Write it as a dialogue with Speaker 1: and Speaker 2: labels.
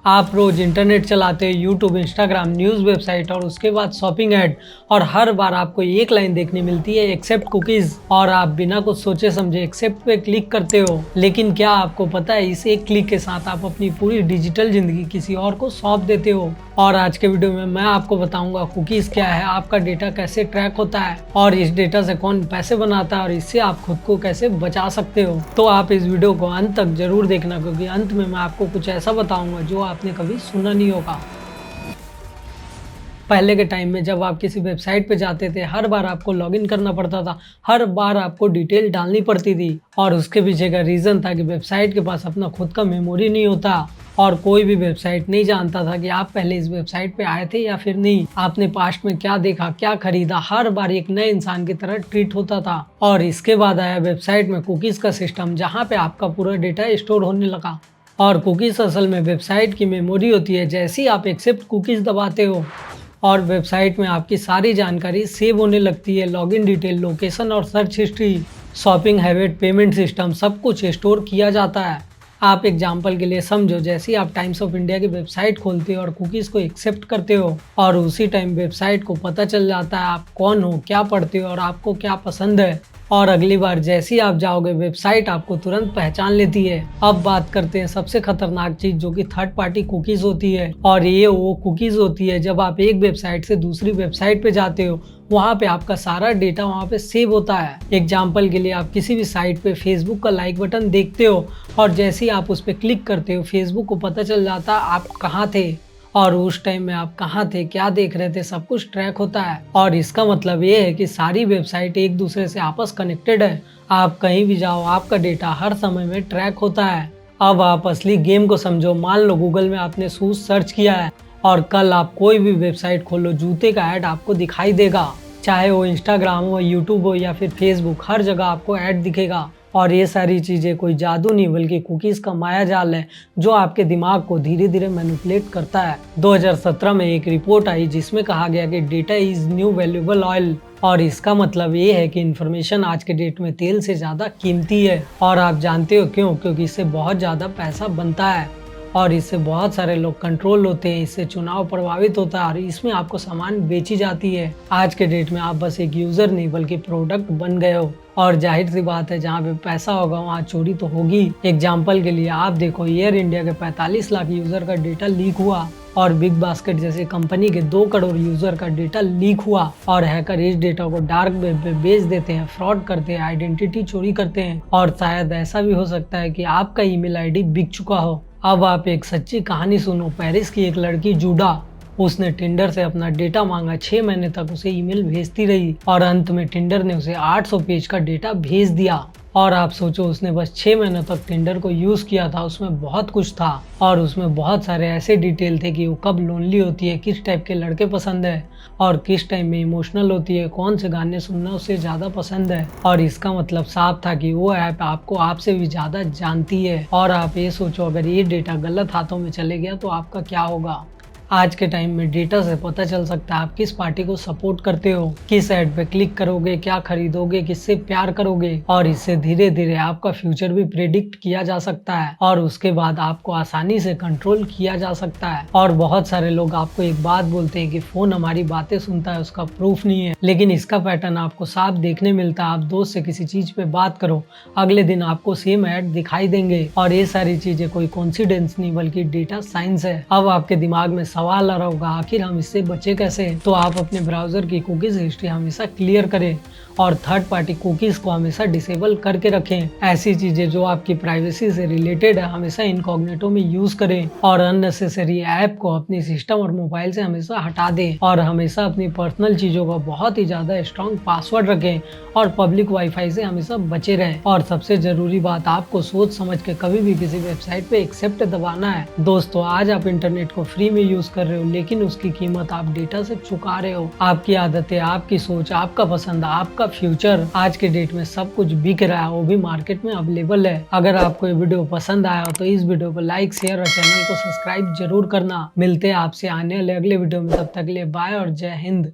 Speaker 1: आप रोज इंटरनेट चलाते हैं, यूट्यूब, इंस्टाग्राम, न्यूज़ वेबसाइट और उसके बाद शॉपिंग ऐड, और हर बार आपको एक लाइन देखने मिलती है, एक्सेप्ट कुकीज, और आप बिना कुछ सोचे समझे एक्सेप्ट पे क्लिक करते हो। लेकिन क्या आपको पता है, इस एक क्लिक के साथ आप अपनी पूरी डिजिटल जिंदगी किसी और को सौंप देते हो। और आज के वीडियो में मैं आपको बताऊंगा कुकीज क्या है, आपका डेटा कैसे ट्रैक होता है, और इस डेटा से कौन पैसे बनाता है, और इससे आप खुद को कैसे बचा सकते हो। तो आप इस वीडियो को अंत तक जरूर देखना, क्योंकि अंत में मैं आपको कुछ ऐसा बताऊंगा जो आपने कभी सुना नहीं होगा। पहले के टाइम में जब आप किसी वेबसाइट पे जाते थे, हर बार आपको लॉगिन करना पड़ता था, हर बार आपको डिटेल डालनी पड़ती थी, और उसके पीछे का रीज़न था कि वेबसाइट के पास अपना खुद का मेमोरी नहीं होता, और कोई भी वेबसाइट नहीं जानता था कि आप पहले इस वेबसाइट पे आए थे या फिर नहीं, आपने पास्ट में क्या देखा, क्या खरीदा, हर बार एक नए इंसान की तरह ट्रीट होता था। और इसके बाद आया वेबसाइट में कुकीज़ का सिस्टम, जहाँ पे आपका पूरा डेटा स्टोर होने लगा। और कुकीज़ असल में वेबसाइट की मेमोरी होती है। जैसे ही आप एक्सेप्ट कुकीज़ दबाते हो और वेबसाइट में आपकी सारी जानकारी सेव होने लगती है, लॉगिन डिटेल, लोकेशन और search history, shopping habit, payment system, सब कुछ स्टोर किया जाता है। आप एग्जाम्पल के लिए समझो, जैसे ही आप टाइम्स ऑफ इंडिया की वेबसाइट खोलते हो और कुकीज़ को एक्सेप्ट करते हो, और उसी टाइम वेबसाइट को पता चल जाता है आप कौन हो, क्या पढ़ते हो और आपको क्या पसंद है, और अगली बार जैसे ही आप जाओगे वेबसाइट आपको तुरंत पहचान लेती है। अब बात करते हैं सबसे खतरनाक चीज, जो कि थर्ड पार्टी कुकीज होती है। और ये वो कुकीज होती है जब आप एक वेबसाइट से दूसरी वेबसाइट पे जाते हो, वहाँ पे आपका सारा डेटा वहाँ पे सेव होता है। एग्जाम्पल के लिए आप किसी भी साइट पे फेसबुक का लाइक बटन देखते हो, और जैसे ही आप उस पर क्लिक करते हो, फेसबुक को पता चल जाता है आप कहाँ थे, और उस टाइम में आप कहाँ थे, क्या देख रहे थे, सब कुछ ट्रैक होता है। और इसका मतलब ये है कि सारी वेबसाइट एक दूसरे से आपस कनेक्टेड है। आप कहीं भी जाओ, आपका डेटा हर समय में ट्रैक होता है। अब आप असली गेम को समझो। मान लो गूगल में आपने शूज सर्च किया है, और कल आप कोई भी वेबसाइट खोलो, जूते का ऐड आपको दिखाई देगा। चाहे वो इंस्टाग्राम हो, यूट्यूब हो या फिर फेसबुक, हर जगह आपको ऐड दिखेगा। और ये सारी चीज़ें कोई जादू नहीं, बल्कि कुकीज़ का माया जाल है, जो आपके दिमाग को धीरे धीरे मैनिपुलेट करता है। 2017 में एक रिपोर्ट आई जिसमें कहा गया कि data is new valuable oil, और इसका मतलब ये है कि इन्फॉर्मेशन आज के डेट में तेल से ज़्यादा कीमती है। और आप जानते हो क्यों? क्योंकि इससे बहुत ज़्यादा पैसा बनता है, और इससे बहुत सारे लोग कंट्रोल होते हैं, इससे चुनाव प्रभावित होता है, और इसमें आपको सामान बेची जाती है। आज के डेट में आप बस एक यूजर नहीं बल्कि प्रोडक्ट बन गए हो, और जाहिर सी बात है, जहाँ पे पैसा होगा वहाँ चोरी तो होगी। एग्जाम्पल के लिए आप देखो, एयर इंडिया के 45 लाख यूजर का डेटा लीक हुआ, और बिग बास्केट जैसे कंपनी के 2 करोड़ यूजर का डेटा लीक हुआ, और हैकर इस डेटा को डार्क वेब पे बेच देते हैं, फ्रॉड करते हैं, आइडेंटिटी चोरी करते हैं, और शायद ऐसा भी हो सकता है कि आपका ईमेल आईडी बिक चुका हो। अब आप एक सच्ची कहानी सुनो। पेरिस की एक लड़की जूडा, उसने टिंडर से अपना डेटा मांगा, 6 महीने तक उसे ईमेल भेजती रही, और अंत में टिंडर ने उसे 800 पेज का डेटा भेज दिया। और आप सोचो, उसने बस 6 महीनों तक टिंडर को यूज किया था, उसमें बहुत कुछ था, और उसमें बहुत सारे ऐसे डिटेल थे कि वो कब लोनली होती है, किस टाइप के लड़के पसंद है, और किस टाइम में इमोशनल होती है, कौन से गाने सुनना उसे ज्यादा पसंद है। और इसका मतलब साफ था कि वो ऐप आपको आपसे भी ज्यादा जानती है। और आप ये सोचो, अगर ये डेटा गलत हाथों में चले गया तो आपका क्या होगा। आज के टाइम में डेटा से पता चल सकता है आप किस पार्टी को सपोर्ट करते हो, किस ऐड पे क्लिक करोगे, क्या खरीदोगे, किससे प्यार करोगे, और इससे धीरे धीरे आपका फ्यूचर भी प्रेडिक्ट किया जा सकता है, और उसके बाद आपको आसानी से कंट्रोल किया जा सकता है। और बहुत सारे लोग आपको एक बात बोलते हैं कि फोन हमारी बातें सुनता है, उसका प्रूफ नहीं है, लेकिन इसका पैटर्न आपको साफ देखने मिलता है। आप दोस्त से किसी चीज पे बात करो, अगले दिन आपको सेम ऐड दिखाई देंगे, और ये सारी चीजें कोई कोइंसिडेंस नहीं बल्कि डेटा साइंस है। अब आपके दिमाग में सवाल आ रहा होगा, आखिर हम इससे बचे कैसे? तो आप अपने ब्राउजर की कुकीज हिस्ट्री हमेशा क्लियर करें, और थर्ड पार्टी कुकीज को हमेशा डिसेबल करके रखें। ऐसी चीजें जो आपकी प्राइवेसी से रिलेटेड है हमेशा इनकॉग्निटो में यूज करें, और अननेसेसरी ऐप को अपनी सिस्टम और मोबाइल से हमेशा हटा दें, और हमेशा अपनी पर्सनल चीजों का बहुत ही ज्यादा स्ट्रॉन्ग पासवर्ड रखें, और पब्लिक वाईफाई से हमेशा बचे रहें। और सबसे जरूरी बात, आपको सोच समझ के कभी भी किसी वेबसाइट पे एक्सेप्ट दबाना है। दोस्तों, आज आप इंटरनेट को फ्री में यूज कर रहे हो, लेकिन उसकी कीमत आप डेटा से चुका रहे हो। आपकी आदतें, आपकी सोच, आपका पसंद, आपका फ्यूचर, आज के डेट में सब कुछ बिक रहा है, वो भी मार्केट में अवेलेबल है। अगर आपको ये वीडियो पसंद आया हो तो इस वीडियो को लाइक, शेयर और चैनल को सब्सक्राइब जरूर करना। मिलते हैं आपसे आने वाले अगले वीडियो में, तब तक के लिए बाय और जय हिंद।